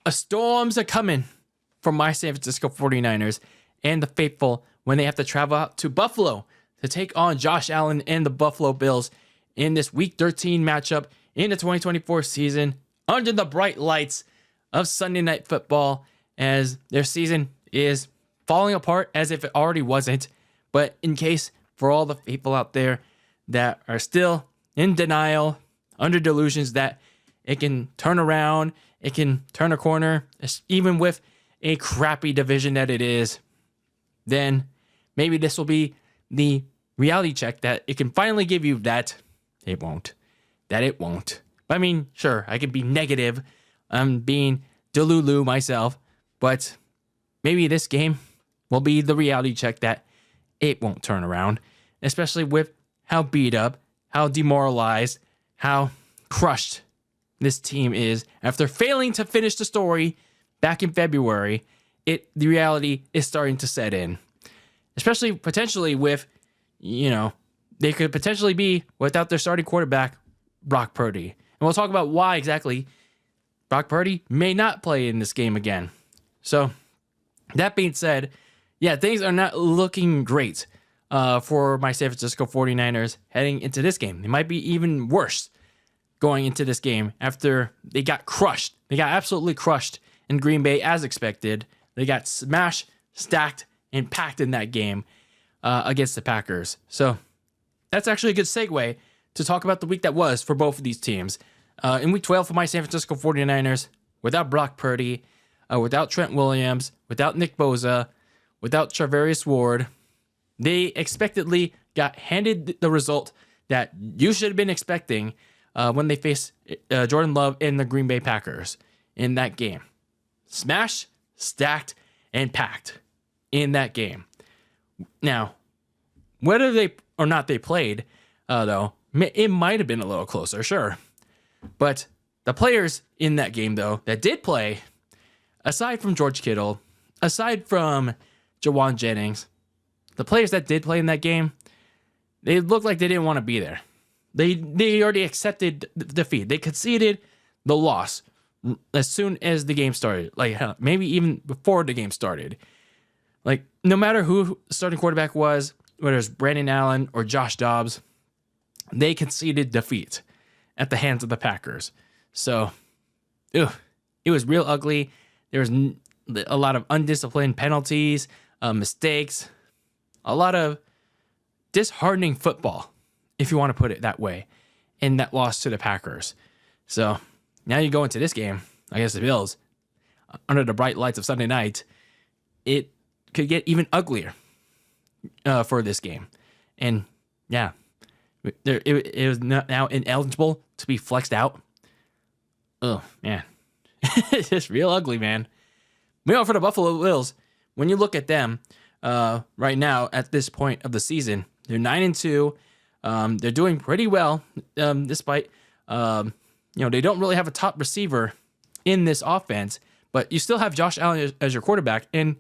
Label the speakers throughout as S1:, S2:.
S1: a storms are coming for my San Francisco 49ers and the faithful when they have to travel out to Buffalo to take on Josh Allen and the Buffalo Bills in this Week 13 matchup in the 2024 season under the bright lights of Sunday Night Football, as their season is falling apart as if it already wasn't. But in case for all the people out there that are still in denial, under delusions that it can turn around, it can turn a corner, even with a crappy division that it is, then maybe this will be the reality check that it can finally give you that it won't. That it won't. I mean, sure, I could be negative. I'm being delulu myself, but maybe this game will be the reality check that it won't turn around, especially with how beat up, how demoralized, how crushed this team is after failing to finish the story back in February. The reality is starting to set in, especially potentially with, they could potentially be without their starting quarterback, Brock Purdy. And we'll talk about why exactly Brock Purdy may not play in this game again. So that being said, yeah, things are not looking great for my San Francisco 49ers heading into this game. They might be even worse going into this game after they got crushed. They got absolutely crushed in Green Bay as expected. They got smashed, stacked, and packed in that game against the Packers. So that's actually a good segue to talk about the week that was for both of these teams. In week 12 for my San Francisco 49ers, without Brock Purdy, without Trent Williams, without Nick Bosa, without Charvarius Ward, they expectedly got handed the result that you should have been expecting when they faced Jordan Love and the Green Bay Packers in that game. Smashed, stacked, and packed in that game. Now, whether they or not they played, though, it might have been a little closer, sure. But the players in that game, though, that did play, aside from George Kittle, aside from Jawan Jennings, the players that did play in that game, they looked like they didn't want to be there. They already accepted the defeat. They conceded the loss as soon as the game started. Like, hell, maybe even before the game started. Like, no matter who the starting quarterback was, whether it's Brandon Allen or Josh Dobbs, they conceded defeat at the hands of the Packers. So, it was real ugly. There was a lot of undisciplined penalties, mistakes, a lot of disheartening football, if you want to put it that way, in that loss to the Packers. So, now you go into this game against the Bills, under the bright lights of Sunday night, it could get even uglier for this game. And, yeah, it was now ineligible to be flexed out. Oh, man. It's just real ugly, man. Meanwhile, for the Buffalo Bills, when you look at them right now at this point of the season, they're 9-2. They're doing pretty well, despite they don't really have a top receiver in this offense, but you still have Josh Allen as your quarterback. And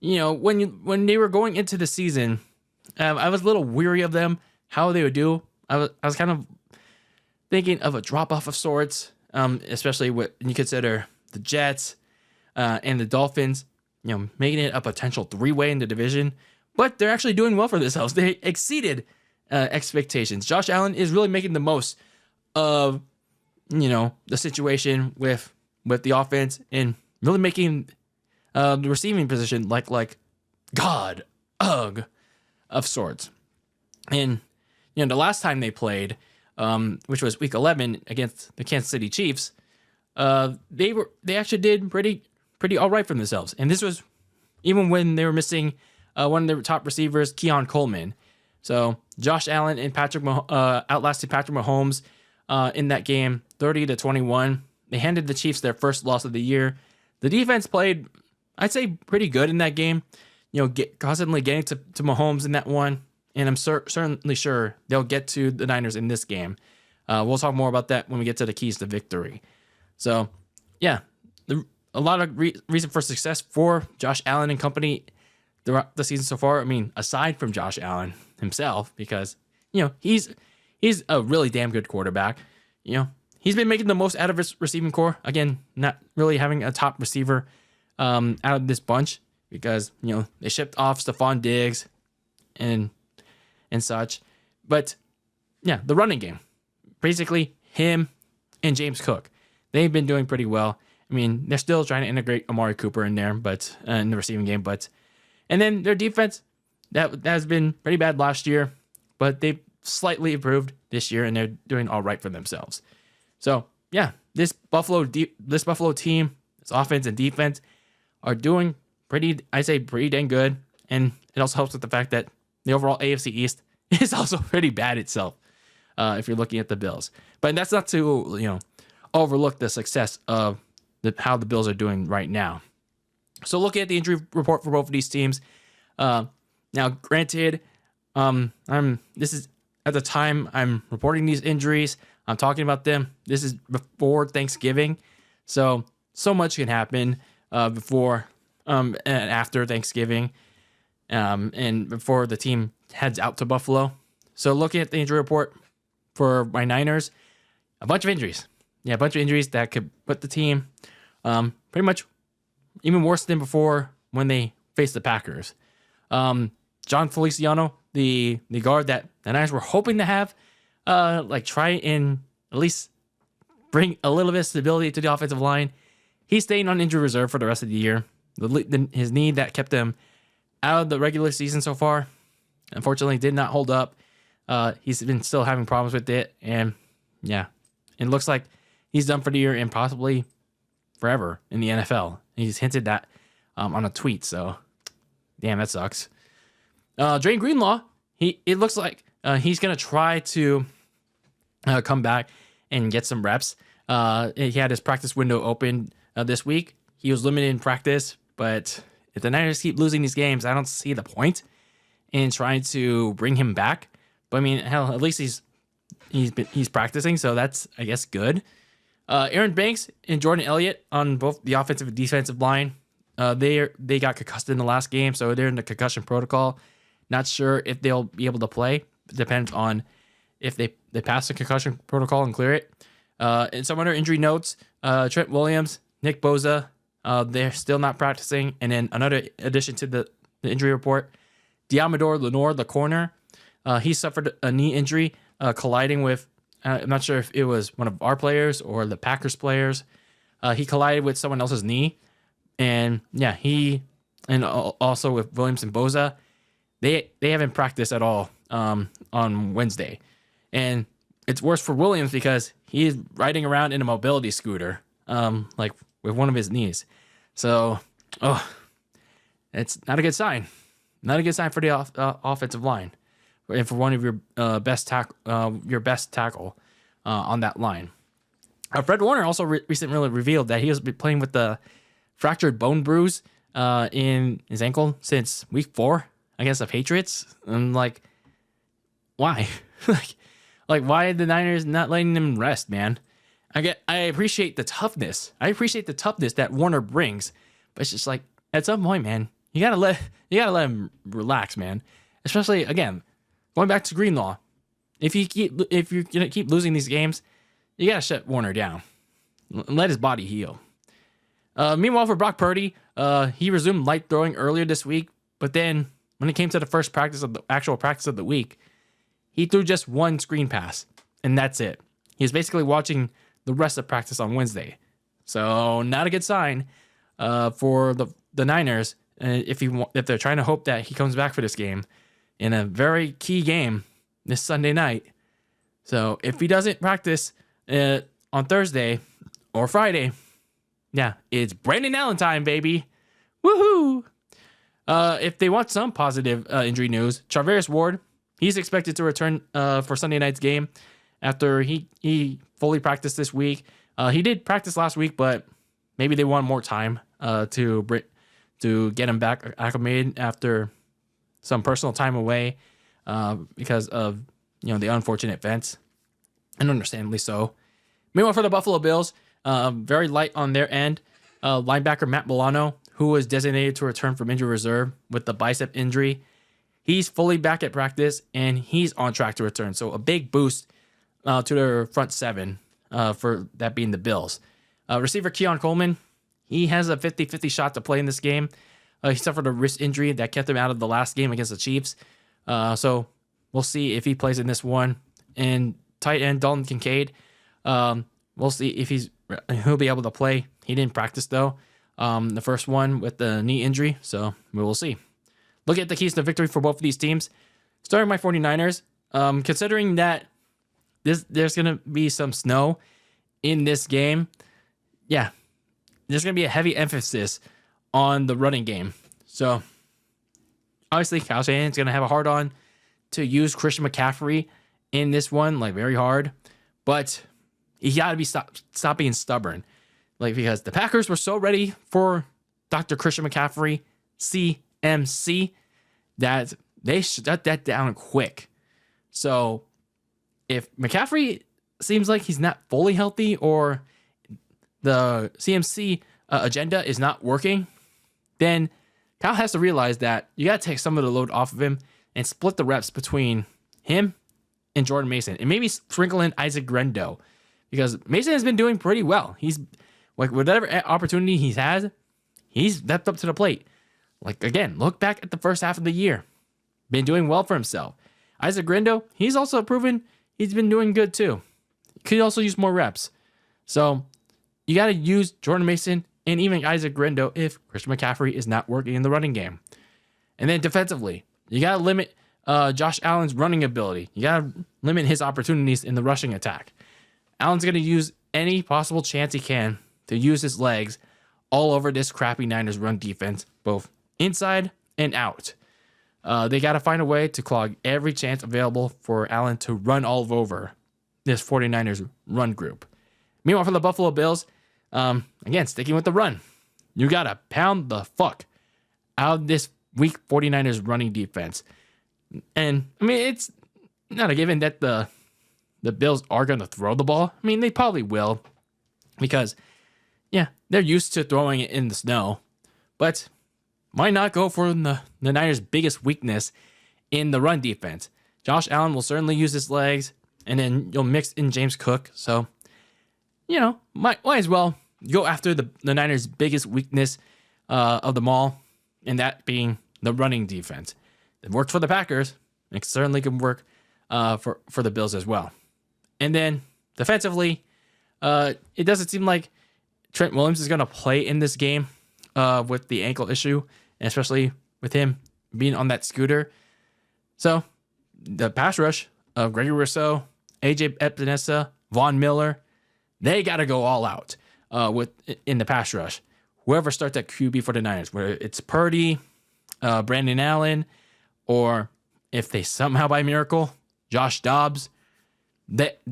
S1: when they were going into the season, I was a little weary of them, how they would do. I was kind of thinking of a drop off of sorts, especially when you consider the Jets and the Dolphins, making it a potential 3-way in the division. But they're actually doing well for themselves. They exceeded expectations. Josh Allen is really making the most of the situation with the offense and really making the receiving position like God of sorts. And the last time they played, which was week 11 against the Kansas City Chiefs, they actually did pretty all right for themselves. And this was even when they were missing one of their top receivers, Keon Coleman. So Josh Allen and outlasted Patrick Mahomes in that game, 30-21. They handed the Chiefs their first loss of the year. The defense played, I'd say, pretty good in that game. Constantly getting to Mahomes in that one. And I'm certainly sure they'll get to the Niners in this game. We'll talk more about that when we get to the keys to victory. So, yeah, a lot of reason for success for Josh Allen and company throughout the season so far. I mean, aside from Josh Allen himself, because he's a really damn good quarterback. he's been making the most out of his receiving core. Again, not really having a top receiver out of this bunch because, they shipped off Stephon Diggs and such. But, yeah, the running game. Basically, him and James Cook. They've been doing pretty well. I mean, they're still trying to integrate Amari Cooper in there, but in the receiving game. And then their defense, that has been pretty bad last year, but they've slightly improved this year, and they're doing all right for themselves. So, yeah, this Buffalo team, this offense and defense are doing pretty dang good. And it also helps with the fact that the overall AFC East is also pretty bad itself, if you're looking at the Bills. But that's not to, overlook the success of how the Bills are doing right now. So looking at the injury report for both of these teams, now granted, this is at the time I'm reporting these injuries, I'm talking about them. This is before Thanksgiving, so much can happen before and after Thanksgiving, and before the team heads out to Buffalo. So looking at the injury report for my Niners, a bunch of injuries. Yeah, a bunch of injuries that could put the team pretty much even worse than before when they faced the Packers. John Feliciano, the guard that the Niners were hoping to have, try and at least bring a little bit of stability to the offensive line. He's staying on injury reserve for the rest of the year. His knee that kept him out of the regular season so far, unfortunately, did not hold up. He's been still having problems with it, and yeah, it looks like he's done for the year and possibly forever in the NFL. He's hinted that on a tweet, so damn, that sucks. Dre Greenlaw, it looks like he's going to try to come back and get some reps. He had his practice window open this week. He was limited in practice, but if the Niners keep losing these games, I don't see the point in trying to bring him back. But I mean, hell, at least he's practicing, so that's, I guess, good. Aaron Banks and Jordan Elliott on both the offensive and defensive line, they got concussed in the last game, so they're in the concussion protocol. Not sure if they'll be able to play. It depends on if they pass the concussion protocol and clear it. And some other injury notes, Trent Williams, Nick Bosa, they're still not practicing. And then another addition to the injury report, Diamador Lenore, the corner, he suffered a knee injury colliding with, I'm not sure if it was one of our players or the Packers players. He collided with someone else's knee. And yeah, and also with Williams and Bosa, they haven't practiced at all on Wednesday. And it's worse for Williams because he's riding around in a mobility scooter, with one of his knees. So, it's not a good sign. Not a good sign for the offensive line, and for one of your best tackle on that line. Fred Warner also recently revealed that he has been playing with the fractured bone bruise in his ankle since week 4, I guess, of Patriots. I'm like, why? like why are the Niners not letting him rest, man? I appreciate the toughness. I appreciate the toughness that Warner brings, but it's just like, at some point, man, you gotta let him relax, man. Especially, again, going back to Greenlaw, if you're gonna keep losing these games, you gotta shut Warner down, let his body heal. Meanwhile, for Brock Purdy, he resumed light throwing earlier this week, but then when it came to the first actual practice of the week, he threw just one screen pass, and that's it. He was basically watching the rest of practice on Wednesday. So not a good sign for the Niners if they're trying to hope that he comes back for this game in a very key game this Sunday night. So if he doesn't practice on Thursday or Friday, yeah, it's Brandon Allen time, baby. Woohoo! If they want some positive injury news, Charvarius Ward, he's expected to return for Sunday night's game after he fully practiced this week. He did practice last week, but maybe they want more time to get him back acclimated after some personal time away because of the unfortunate events, and understandably so. Meanwhile, for the Buffalo Bills, very light on their end. Linebacker Matt Milano, who was designated to return from injury reserve with the bicep injury, he's fully back at practice and he's on track to return. So a big boost to their front seven for that being the Bills. Receiver Keon Coleman, he has a 50-50 shot to play in this game. He suffered a wrist injury that kept him out of the last game against the Chiefs. So we'll see if he plays in this one. And tight end Dalton Kincaid, we'll see if he'll be able to play. He didn't practice, though, the first one with the knee injury. So we will see. Look at the keys to victory for both of these teams. Starting my 49ers, considering that there's going to be some snow in this game, yeah, there's going to be a heavy emphasis on the running game. So, obviously, Kyle Shanahan's going to have a hard on to use Christian McCaffrey in this one, like, very hard. But you got to be stop being stubborn. Like, because the Packers were so ready for Dr. Christian McCaffrey, CMC, that they shut that down quick. So, if McCaffrey seems like he's not fully healthy or the CMC agenda is not working, then Kyle has to realize that you got to take some of the load off of him and split the reps between him and Jordan Mason, and maybe sprinkle in Isaac Grendo, because Mason has been doing pretty well. He's like, whatever opportunity he's had, he's stepped up to the plate. Like, again, look back at the first half of the year, been doing well for himself. Isaac Grendo, he's also proven he's been doing good too. Could also use more reps. So you got to use Jordan Mason and even Isaac Grendo if Christian McCaffrey is not working in the running game. And then defensively, you got to limit Josh Allen's running ability. You got to limit his opportunities in the rushing attack. Allen's going to use any possible chance he can to use his legs all over this crappy Niners run defense, both inside and out. They got to find a way to clog every chance available for Allen to run all over this 49ers run group. Meanwhile, for the Buffalo Bills, again, sticking with the run, you got to pound the fuck out of this weak 49ers running defense. And, I mean, it's not a given that the Bills are going to throw the ball. I mean, they probably will because, yeah, they're used to throwing it in the snow. But why not go for the Niners' biggest weakness in the run defense? Josh Allen will certainly use his legs, and then you'll mix in James Cook. So, you know, might as well go after the Niners' biggest weakness of them all, and that being the running defense. It worked for the Packers. It certainly can work for the Bills as well. And then defensively, it doesn't seem like Trent Williams is going to play in this game with the ankle issue, and especially with him being on that scooter. So the pass rush of Gregory Rousseau, AJ Epinesa, Von Miller, they got to go all out in the pass rush. Whoever starts at QB for the Niners, whether it's Purdy, Brandon Allen, or if they somehow by miracle, Josh Dobbs, that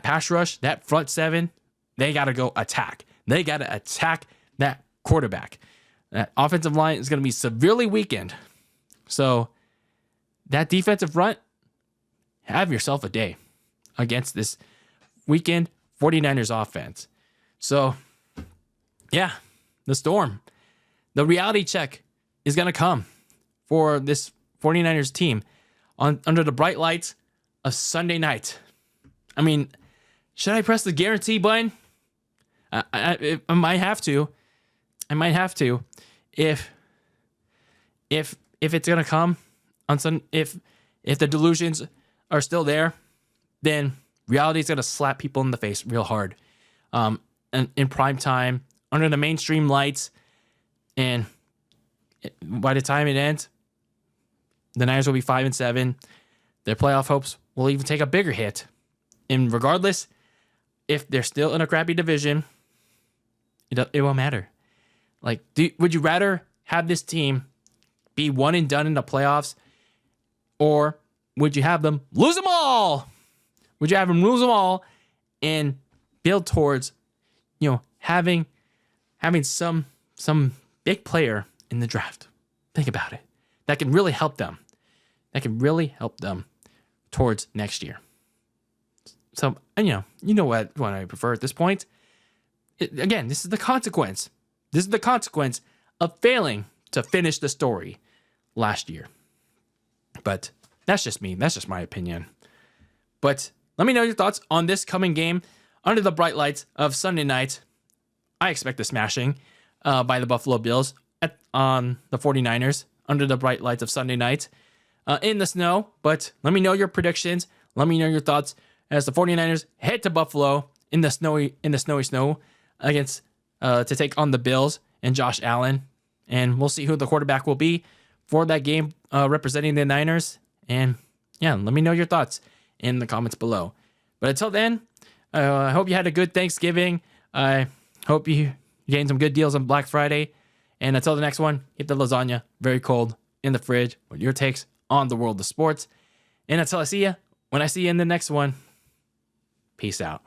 S1: pass rush, that front seven, they got to go attack. They got to attack that quarterback. That offensive line is going to be severely weakened. So that defensive front, have yourself a day against this weakened 49ers offense. So, yeah, the storm. The reality check is going to come for this 49ers team under the bright lights of Sunday night. I mean, should I press the guarantee button? I might have to. I might have to. If it's gonna come on Sunday, if the delusions are still there, then reality is gonna slap people in the face real hard. And in prime time, under the mainstream lights, and by the time it ends, the Niners will be 5-7. Their playoff hopes will even take a bigger hit. And regardless, if they're still in a crappy division, it won't matter. Like, would you rather have this team be one and done in the playoffs, or would you have them lose them all? Would you have them lose them all and build towards, having some big player in the draft? Think about it. That can really help them. That can really help them towards next year. So, you know what I prefer at this point. Again, this is the consequence. This is the consequence of failing to finish the story last year. But that's just me. That's just my opinion. But let me know your thoughts on this coming game under the bright lights of Sunday night, I expect a smashing by the Buffalo Bills on the 49ers under the bright lights of Sunday night in the snow. But let me know your predictions. Let me know your thoughts as the 49ers head to Buffalo in the snowy snow against to take on the Bills and Josh Allen. And we'll see who the quarterback will be for that game representing the Niners. And yeah, let me know your thoughts in the comments below. But until then, I hope you had a good Thanksgiving. I hope you gained some good deals on Black Friday. And until the next one, keep the lasagna very cold in the fridge with your takes on the world of sports. And until I see you, when I see you in the next one, peace out.